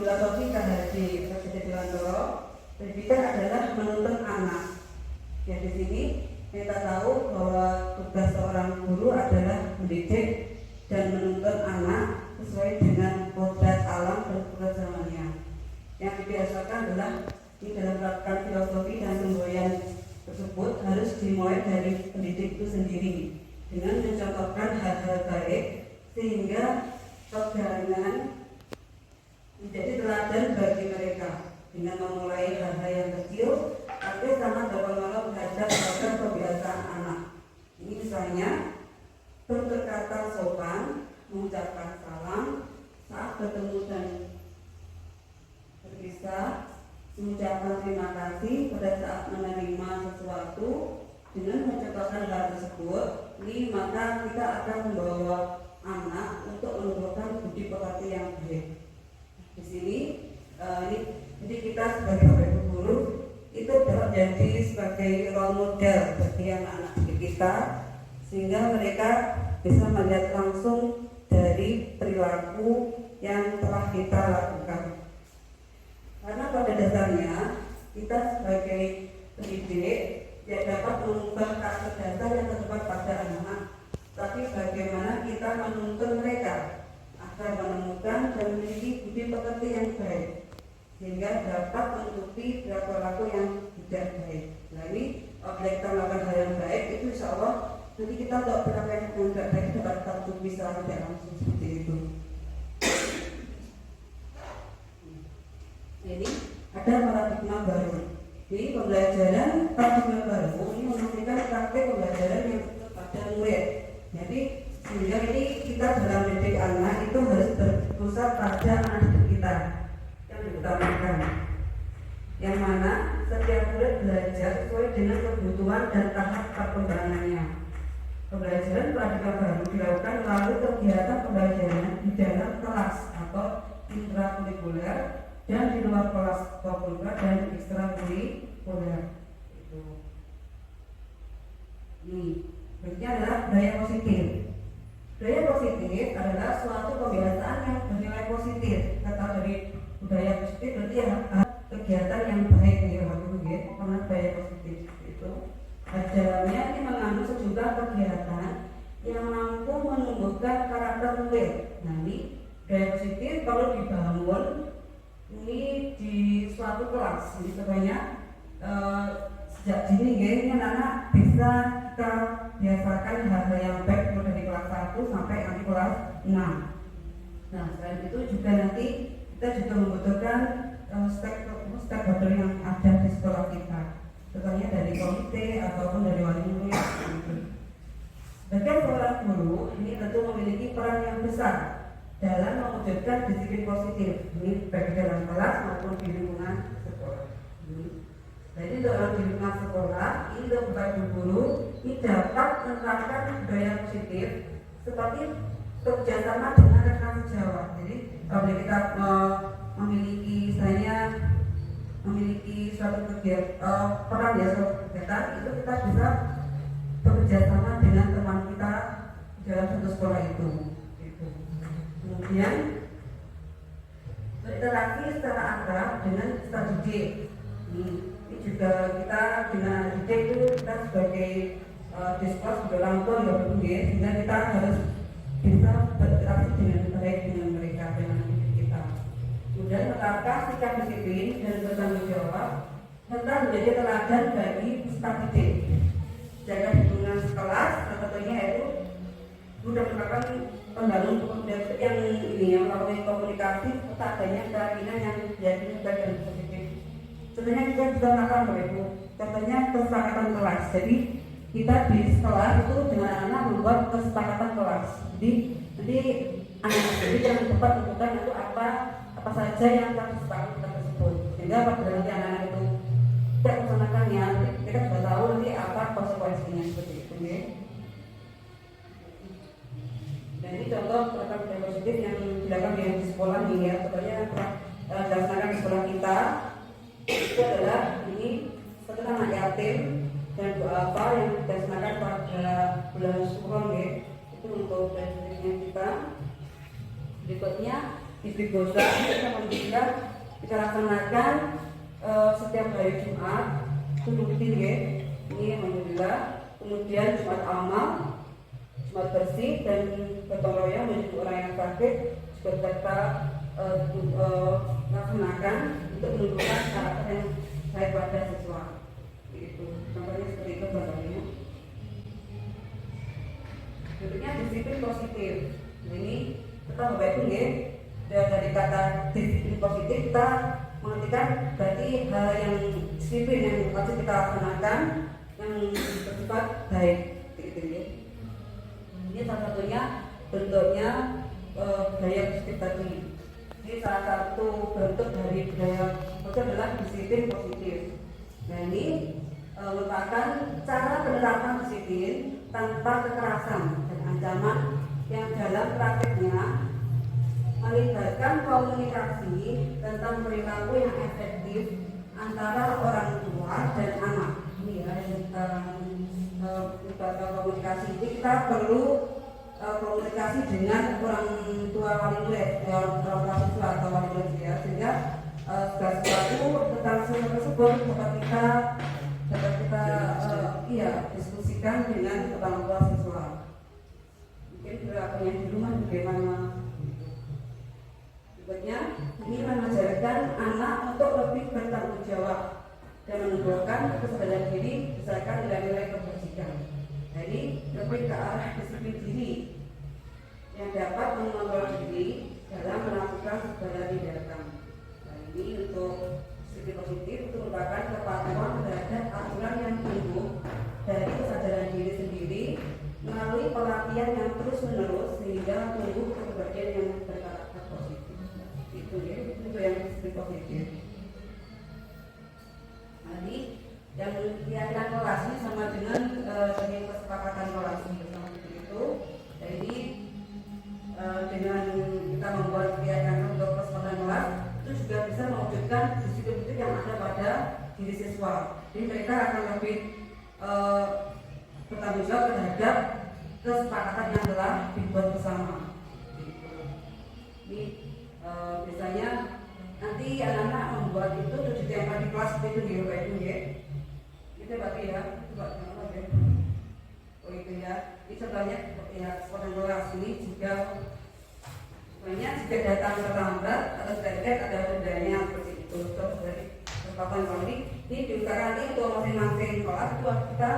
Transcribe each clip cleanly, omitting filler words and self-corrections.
Filosofi KHD Universitas Dewantoro pendidikan adalah menuntun anak. Ya, di sini kita tahu bahwa tugas seorang guru adalah mendidik dan menuntun anak sesuai dengan kodrat alam dan kodrat zamannya. Yang dibiasakan adalah di dalam menerapkan filosofi dan semboyan tersebut harus dimulai dari pendidik itu sendiri dengan mencontohkan hal-hal baik sehingga kebenaran menjadi teladan bagi mereka dengan memulai hal-hal yang kecil tapi sangat berpengaruh terhadap kebiasaan anak. Ini misalnya berkata sopan, mengucapkan salam saat bertemu dan berpisah, mengucapkan terima kasih pada saat menerima sesuatu. Dengan mencontohkan hal tersebut, ini maka kita akan membawa anak untuk menumbuhkan budi pekerti yang baik. Di sini jadi kita sebagai guru itu dapat jadi sebagai role model bagi anak-anak didik kita sehingga mereka bisa melihat langsung dari perilaku yang telah kita lakukan. Karena pada dasarnya kita sebagai pendidik ya dapat mengubah karakter dasar yang terdapat pada anak, tapi bagaimana kita menuntun mereka agar menemukan dan memiliki budi pekerti yang baik sehingga dapat menutupi perilaku yang tidak baik. Nah, ini objek kita melakukan hal yang baik itu insya Allah nanti kita untuk perilaku yang tidak baik dapat tertutupi secara tidak langsung seperti itu. Jadi ada paradigma baru. Jadi pembelajaran paradigma baru ini memastikan praktek pembelajaran yang pada murid. Jadi sehingga ini kita dalam mendidik anak itu harus berpusat pada anak didik kita yang diutamakan, yang mana setiap murid belajar sesuai dengan kebutuhan dan tahap perkembangannya. Pembelajaran paradigma baru dilakukan melalui kegiatan pembelajaran di dalam kelas atau intrakurikuler dan di luar kelas kurikuler dan ekstrakurikuler. Ini berikutnya adalah budaya positif. Budaya positif adalah suatu kebiasaan yang bernilai positif. Kata dari budaya positif berarti kegiatan yang baik ya, karena budaya positif itu dalamnya ini mengandung sejumlah kegiatan yang mampu menumbuhkan karakter murid. Nah, ini budaya positif perlu dibangun ini di suatu kelas. Jadi sebanyak sejak dini ini anak bisa kita biasakan hal-hal yang baik mulai dari kelas 1 sampai nanti kelas 6. Nah, selain itu juga nanti kita juga membutuhkan stakeholder yang ada di sekolah kita, contohnya dari komite ataupun dari wali murid. Sebagai seorang guru, ini tentu memiliki peran yang besar dalam mewujudkan disiplin positif, ini baik dalam kelas maupun di lingkungan sekolah. Jadi dalam lingkungan sekolah, ini untuk Bapak Guru ini dapat menerapkan budaya positif seperti kerjasama dengan rekan sejawat. Jadi kalau kita memiliki suatu kegiatan peran ya suatu kegiatan itu kita bisa bekerja sama dengan teman kita dalam satu sekolah itu. Gitu. Kemudian berinteraksi secara akrab dengan peserta didik. Ini juga kita dengan didik itu kita sebagai diskurs sebagai orang tua juga berdidik, sehingga kita harus bisa berinteraksi dengan baik dengan mereka, dengan didik kita. Kemudian menerapkan sikap disiplin dan bertanggung jawab serta menjadi teladan bagi peserta didik. Jaga hubungan kelas, tentunya itu sudah merupakan pembangun komunikasi yang ini yang melalui komunikasi serta adanya keyakinan yang diakini baik dan positif. Contohnya kita bisa melakukan begitu. Contohnya kesepakatan kelas. Jadi kita di sekolah itu dengan anak-anak membuat kesepakatan kelas. Jadi nanti anak-anak jadi jangan cepat menentukan itu apa saja yang kita kesepakatan tersebut. Sehingga apabila nanti anak-anak itu tidak melaksanakannya, kita sudah tahu nanti apa konsekuensinya seperti itu. Ya. Dan ini contoh program positif yang dilakukan di sekolah ini ya. Contohnya dilaksanakan di sekolah kita itu adalah ini satu anak yatim dan apa yang dilaksanakan pada bulan Suron ya. Itu untuk presidennya kita. Berikutnya istighosah kita laksanakan setiap hari Jumat itu rutin ya. Ini alhamdulillah. Kemudian Jumat amal, Jumat bersih dan gotong royong menuju orang yang sakit juga kita laksanakan untuk menunjukkan karakter yang baik pada siswa. Itu contohnya seperti itu contohnya. Berikutnya disiplin positif. Ini kita membaik ya. Dari kata disiplin positif kita mengertikan berarti hal yang disiplin yang wajib kita laksanakan yang bersifat baik gitu ya. Ini salah satunya bentuknya budaya positif tadi. Ini salah satu bentuk dari budaya itu adalah disiplin positif. Nah ini merupakan cara penerapan disiplin tanpa kekerasan dan ancaman yang dalam prakteknya melibatkan komunikasi tentang perilaku yang efektif antara orang tua dan anak. Ini ya, komunikasi ini kita perlu komunikasi dengan orang tua wali murid, orang tua siswa atau wali murid ya, sehingga segala sesuatu tentang sesuatu tersebut dapat kita diskusikan dengan orang tua siswa. Mungkin perilakunya di rumah bagaimana. Berikutnya, ini mengajarkan anak untuk lebih bertanggung jawab dan menumbuhkan kesadaran diri berdasarkan nilai-nilai kebajikan. Jadi lebih ke arah disiplin diri yang dapat mengontrol diri dalam melakukan segala tindakan. Nah, ini untuk disiplin positif itu merupakan kepatuhan terhadap aturan yang tumbuh dari kesadaran diri sendiri melalui pelatihan yang terus-menerus sehingga tumbuh kepribadian yang berkarakter positif. Itu ya, itu yang disiplin positif. Jadi yang keyakinan kelas ini sama dengan kesepakatan kelas seperti itu. Jadi dengan kita membuat keyakinan untuk kesepakatan kelas itu juga bisa mewujudkan disiplin yang ada pada diri siswa. Jadi mereka akan lebih bertanggung jawab terhadap kesepakatan yang telah dibuat bersama. Ini biasanya nanti anak-anak membuat itu ditempel di kelas itu di Bapak Ibu ya. Itu berarti ya, coba apa ya? Oh itu ya. Ini contohnya seperti ya sekolah kelas ini jika datang terlambat atau tidak ada dendanya seperti itu. Terus dari kesepakatan kali ini diusahakan nanti untuk untuk masing-masing kelas itu kita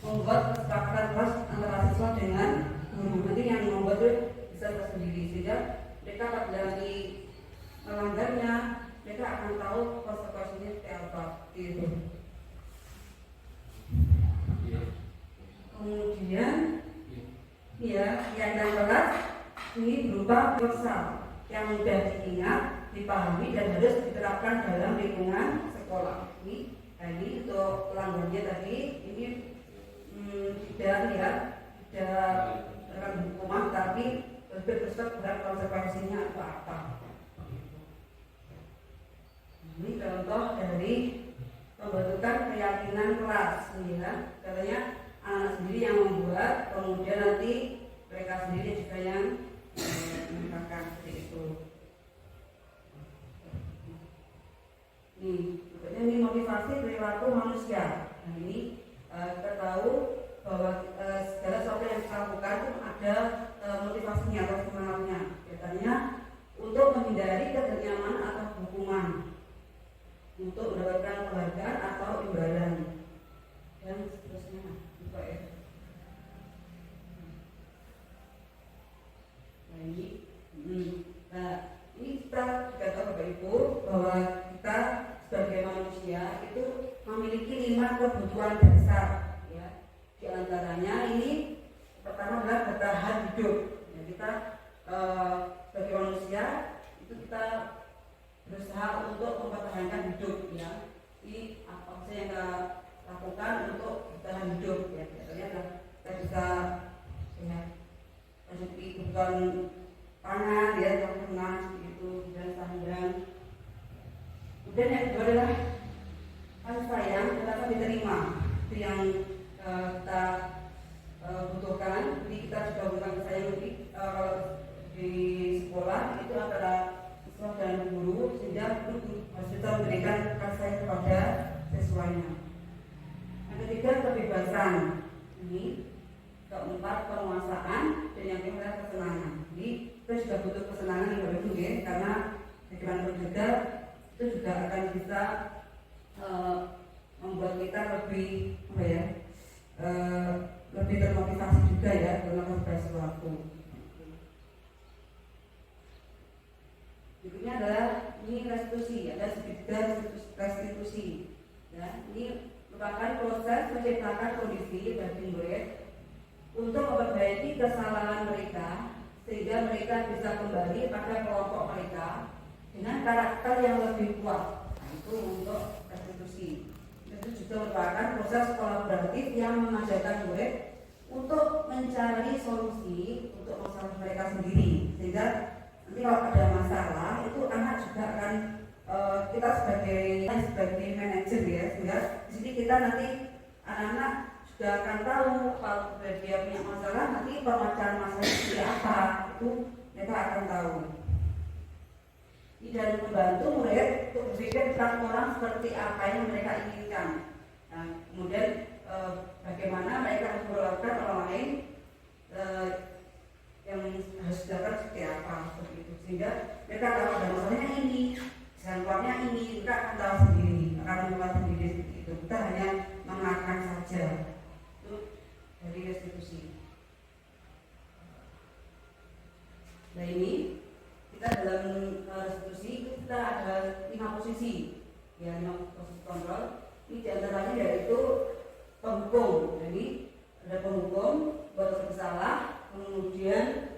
membuat kesepakatan kelas antara siswa dengan guru. Nanti yang membuat itu bisa tersendiri, sehingga mereka apabila melanggarnya mereka akan tahu konsekuensinya seperti apa gitu. Kemudian ya yang kelas ini berupa proposal yang mudah diingat, dipahami dan harus diterapkan dalam lingkungan sekolah. Ini untuk pelanggannya tadi ini tidak hukuman, tapi lebih bersifat berat konsekuensinya apa. Ini contoh dari pembentukan keyakinan kelas, ya. Katanya anak sendiri yang membuat, kemudian nanti mereka sendiri juga yang menerapkan seperti itu. Ini motivasi perilaku manusia. Nah ini kita tahu bahwa segala sesuatu yang kita lakukan itu ada motivasinya atau semangatnya. Biasanya untuk menghindari keternyamanan atau hukuman, untuk mendapatkan penghargaan atau imbalan dan seterusnya. Ini kita juga tahu Bapak Ibu bahwa kita sebagai manusia itu memiliki 5 kebutuhan dasar, ya. Di antaranya ini pertama adalah bertahan hidup. Ya, kita sebagai manusia itu kita berusaha untuk mempertahankan hidup, ya. Ini apa saja yang kita lakukan untuk bertahan hidup, ya. Biasanya kita bisa mencukupi kebutuhan pangan, ya, pangan itu dan sandang. Kemudian yang kedua adalah kasih sayang yang dapat diterima, itu yang kita butuhkan. Jadi kita juga butuhkan kasih sayang lebih kalau di sekolah itu antara siswa dan guru, sehingga guru harus bisa memberikan kasih sayang kepada siswanya. Yang ketiga kebebasan, ini keempat penguasaan, dan yang kelima kesenangan. Jadi kita juga butuh kesenangan yang baru ya, karena bagaimanapun juga itu juga akan bisa membuat kita lebih lebih termotivasi juga ya dalam melakukan sesuatu. Berikutnya adalah ini restitusi, ada segitiga restitusi. Ya, ini merupakan proses menciptakan kondisi bagi murid untuk memperbaiki kesalahan mereka sehingga mereka bisa kembali pada kelompok mereka dengan karakter yang lebih kuat. Nah, itu untuk restitusi. Itu juga merupakan proses kolaboratif yang mengajarkan murid untuk mencari solusi untuk masalah mereka sendiri, sehingga nanti kalau ada masalah itu anak juga akan kita sebagai manajer ya, sehingga di sini kita nanti anak-anak sudah akan tahu kalau dia punya masalah, nanti pemecahan masalah seperti apa itu mereka akan tahu. Dan membantu murid untuk berpikir tentang orang seperti apa yang mereka inginkan. Nah, kemudian bagaimana mereka harus memperlakukan orang lain yang harus dilakukan seperti apa, seperti itu. Sehingga mereka tahu ada masalahnya ini, jalan keluarnya ini, mereka akan tahu sendiri, akan membuat sendiri seperti itu. Kita hanya mengarahkan saja. Itu dari restitusi. Nah ini kita dalam restitusi kita ada 5 posisi, ya 5 posisi kontrol. Ini diantaranya yaitu penghukum. Jadi ada penghukum buat bersalah, kemudian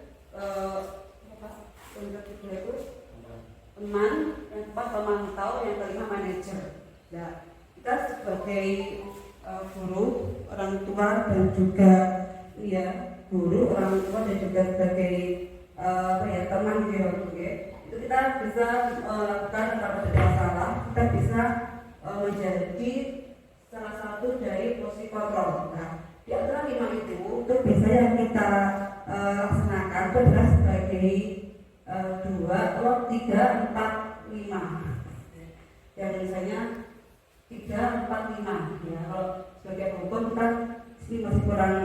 teman, yang keempat pemantau, yang kelima manajer. Nah kita sebagai guru, orang tua dan juga ya guru, orang tua dan juga sebagai teman gitu ya. Itu kita bisa melakukan kalau ada masalah, kita bisa menjadi salah satu dari posisi kontrol. Nah, di antara 5 itu biasanya yang kita laksanakan itu adalah sebagai 2 atau 3, 4, 5. Yang misalnya 3, 4, 5 ya. Kalau sebagai penghukum kita sini masih kurang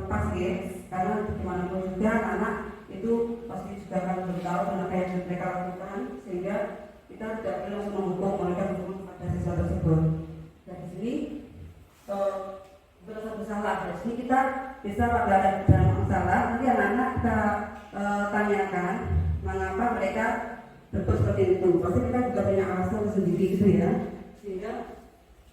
pas ya, karena dimanapun juga anak itu pasti juga akan beritahu apa yang mereka lakukan, sehingga kita tidak perlu langsung menghukum mereka kepada siswa tersebut. Dan di sini berasa bersalah. Jadi kita bisa apabila ada masalah, nanti anak-anak kita tanyakan mengapa mereka berbuat seperti itu. Pasti kita juga punya alasan sendiri gitu ya, sehingga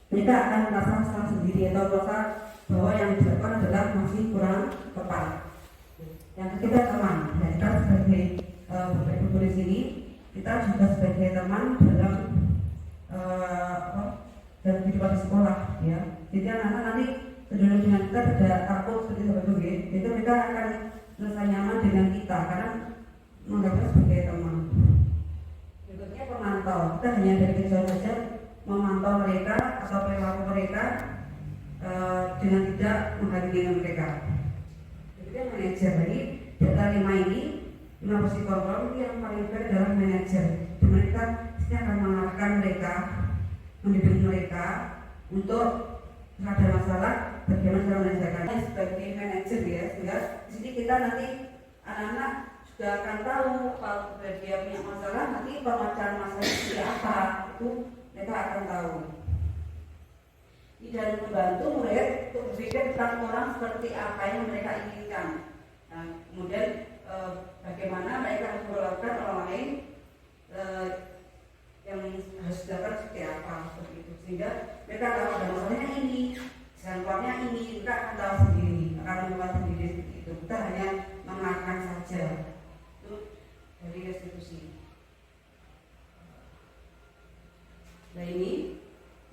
mereka akan merasa salah sendiri atau merasa bahwa yang dilakukan adalah masih kurang tepat. Yang ketiga teman. Dan kita sebagai Bapak Ibu di sini, kita juga sebagai teman dalam dalam kehidupan di sekolah ya. Jadi anak-anak nanti sedulur dengan kita tidak takut seperti Bapak Ibu, itu mereka akan merasa nyaman dengan kita karena menganggapnya sebagai teman. Berikutnya pemantau. Kita hanya dari kejauhan saja memantau mereka atau perilaku mereka dengan tidak menghakimi mereka. Berikutnya manajer. Jadi data 5 ini, 5 posisi kontrol ini yang paling baik adalah manajer. Mereka pasti akan mengarahkan mereka, mendidik mereka untuk ada masalah bagaimana cara menyelesaikannya sebagai manajer ya. Sehingga di sini kita nanti anak-anak sudah akan tahu kalau dia punya masalah, nanti pemecahan masalah seperti apa itu mereka akan tahu. Dan membantu murid untuk berpikir tentang orang seperti apa yang mereka inginkan. Nah, kemudian bagaimana mereka harus memperlakukan orang lain yang harus dilakukan seperti apa seperti itu. Sehingga mereka tahu ada masalahnya ini, jalan keluarnya ini, mereka akan tahu sendiri, akan membuat sendiri seperti itu. Kita hanya mengarahkan saja. Itu dari restitusi. Nah ini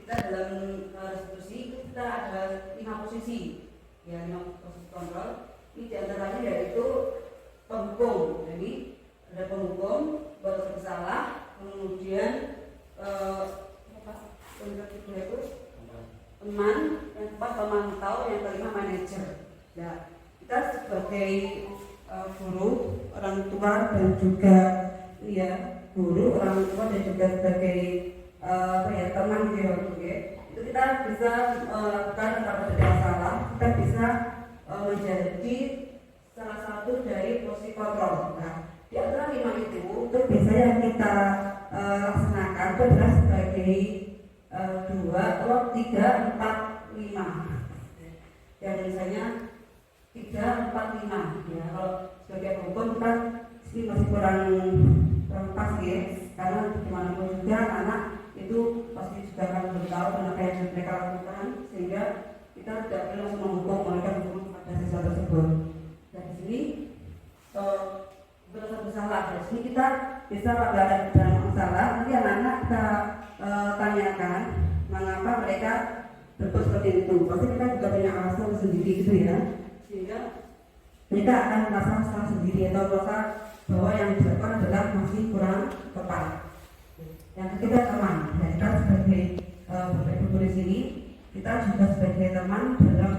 kita dalam restitusi itu kita ada 5 posisi ya, 5 posisi kontrol. Ini diantaranya yaitu penghukum. Jadi ada penghukum, berasa bersalah, kemudian itu teman, yang keempat pemantau, yang kelima manajer. Nah kita sebagai guru, orang tua dan juga ya guru, orang tua dan juga sebagai teman gitu ya, itu kita bisa melakukan apabila ada masalah, kita bisa menjadi salah satu dari posisi kontrol. Nah, di antara 5 itu biasanya yang kita laksanakan itu adalah sebagai 2 atau 3, 4, 5. Yang misalnya 3, 4, 5 ya. Kalau sebagai hukum kita sini masih kurang pas ya, karena dimanapun juga anak itu pasti sudah akan beritahu dan apa yang mereka lakukan, sehingga kita tidak perlu langsung menghukum mereka pada siswa tersebut. Dan di sini berasa bersalah. Di sini kita bisa apabila ada masalah, nanti anak-anak kita tanyakan mengapa mereka berbuat seperti itu. Pasti kita juga punya alasan sendiri gitu ya, sehingga mereka akan merasa salah sendiri atau merasa bahwa yang dilakukan adalah masih kurang tepat. Yang ketiga teman. Dan kita sebagai Bapak Ibu di sini, kita juga sebagai teman dalam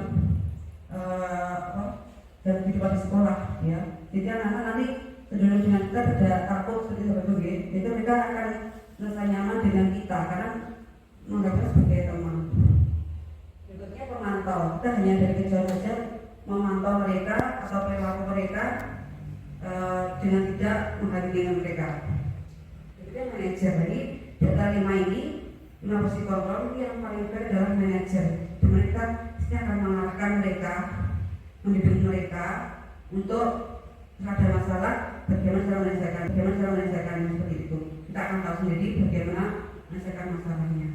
dalam kehidupan di sekolah ya. Jadi anak-anak nanti sedulur dengan kita tidak takut seperti Bapak Ibu, itu mereka akan merasa nyaman dengan kita karena menganggapnya sebagai teman. Berikutnya pemantau. Kita hanya dari kejauhan saja memantau mereka atau perilaku mereka dengan tidak menghakimi mereka. Berikutnya manajer. Jadi data 5 ini, 5 posisi kontrol ini yang paling baik adalah manajer. Mereka pasti akan mengarahkan mereka, mendidik mereka untuk ada masalah bagaimana cara menyelesaikan seperti itu. Kita akan tahu sendiri bagaimana menyelesaikan masalahnya.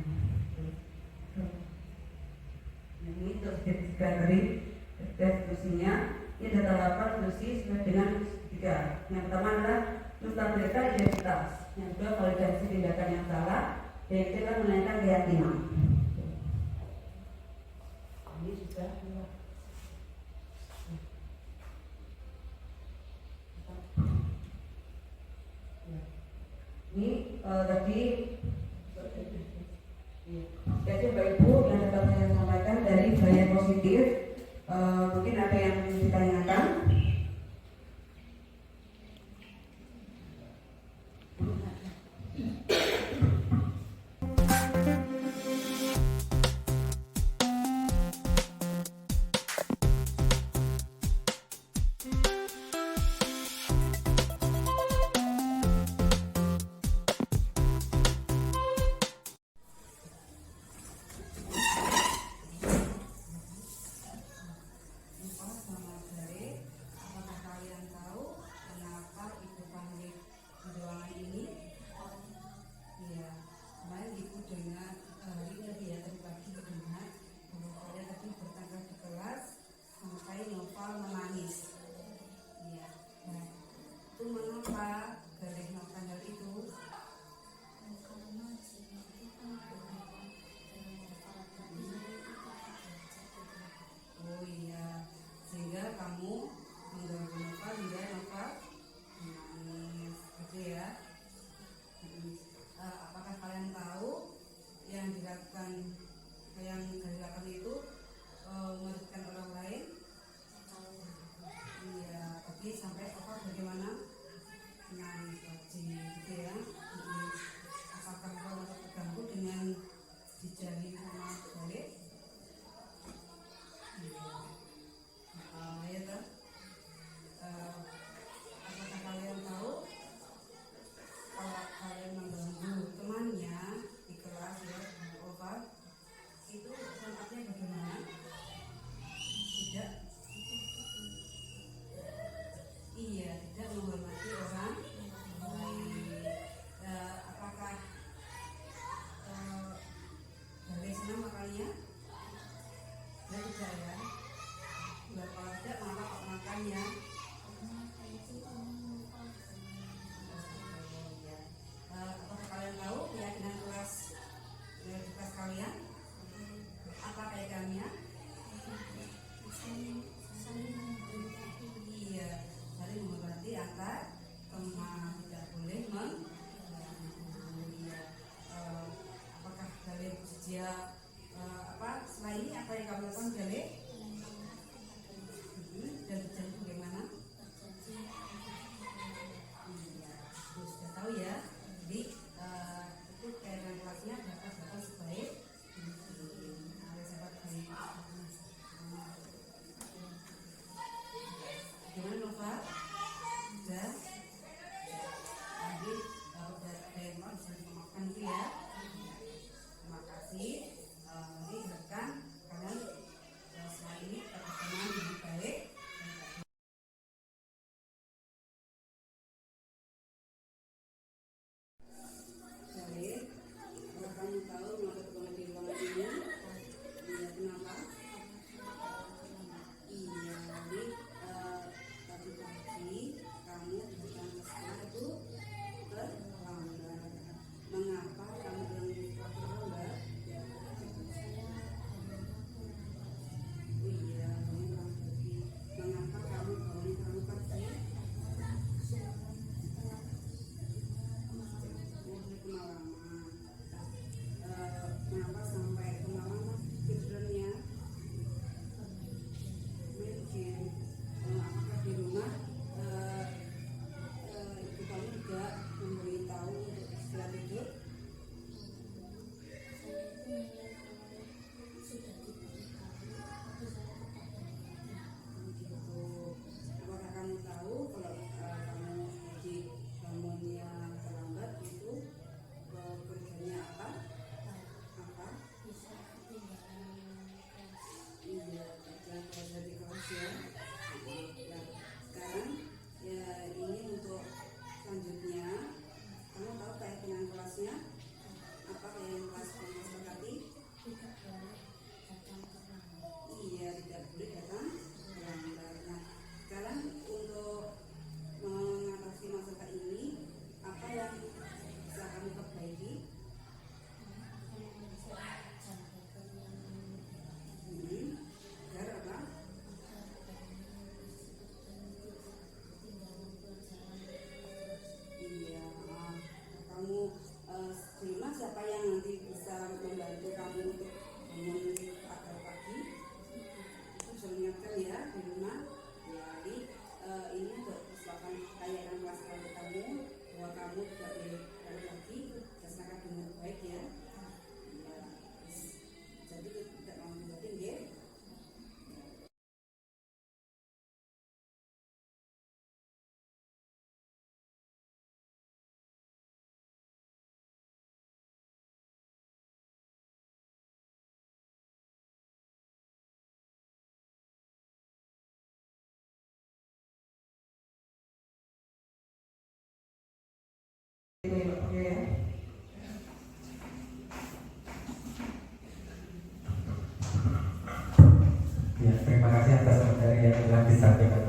Ini terus dari restitusinya. Ini ada 8 restitusi sesuai dengan 3. Yang pertama adalah menstabilkan identitas. Yang kedua validasi tindakan yang salah. Dan yang ketiga menaikkan keyakinan. Ini sudah ini tadi jadi Bapak Ibu yang dapat saya sampaikan dari budaya positif. Mungkin ada yang ditanyakan. tidak ya? Kalau tidak maka kok makan ya? Apakah kalian tahu keyakinan kelas kalian? Apa kaitannya? Iya, saling menghormati antar teman, tidak boleh iya. Apakah kalian bersedia setelah ini apa yang kamu lakukan Gale? Dan berjanji bagaimana? Iya, sudah tahu ya. Jadi itu kaitan kelasnya dapat sebaik ada sahabat baik. Gimana Nova? Sudah? Nanti dapat dari mau bisa dimakan itu ya. Terima kasih. Nanti harapkan kalian setelah ini pertemuan lebih baik. Jadi, kalau kamu tahu mengapa ketemu di ruangan ini, iya kenapa? Iya, jadi tadi pagi kamu datang ke sekolah itu terlambat. Mengapa kamu bilang terlambat? Iya, kamu bilang pergi. Mengapa kamu terlalu pagi? Kemalaman. Kenapa sampai kemalaman tidurnya? Mungkin apakah di rumah ibu kamu juga memberitahu untuk istirahat tidur? Apakah kamu tahu kalau kamu pergi bangunnya terlambat itu kerjanya apa? Iya, kerja di kelas ya. Nah, sekarang ya ini untuk selanjutnya kamu tahu keyakinan kelasnya apa yang kelas kamu sepakati? Iya, tidak boleh datang terlambat. Nah, sekarang untuk mengatasi masalah ini apa yang bisa kamu perbaiki? Agar apa? Iya, kamu di rumah siapa yang nanti bisa membantu kamu untuk bangun agar pagi? Itu bisa mengingatkan ya di rumah. Ya, jadi ini untuk persiapan kayaan kelas kamu bahwa kamu tidak boleh balik lagi laksanakan dengan baik ya. Ya, jadi tidak mau membuatin ya. Ya, terima kasih atas materi yang telah disampaikan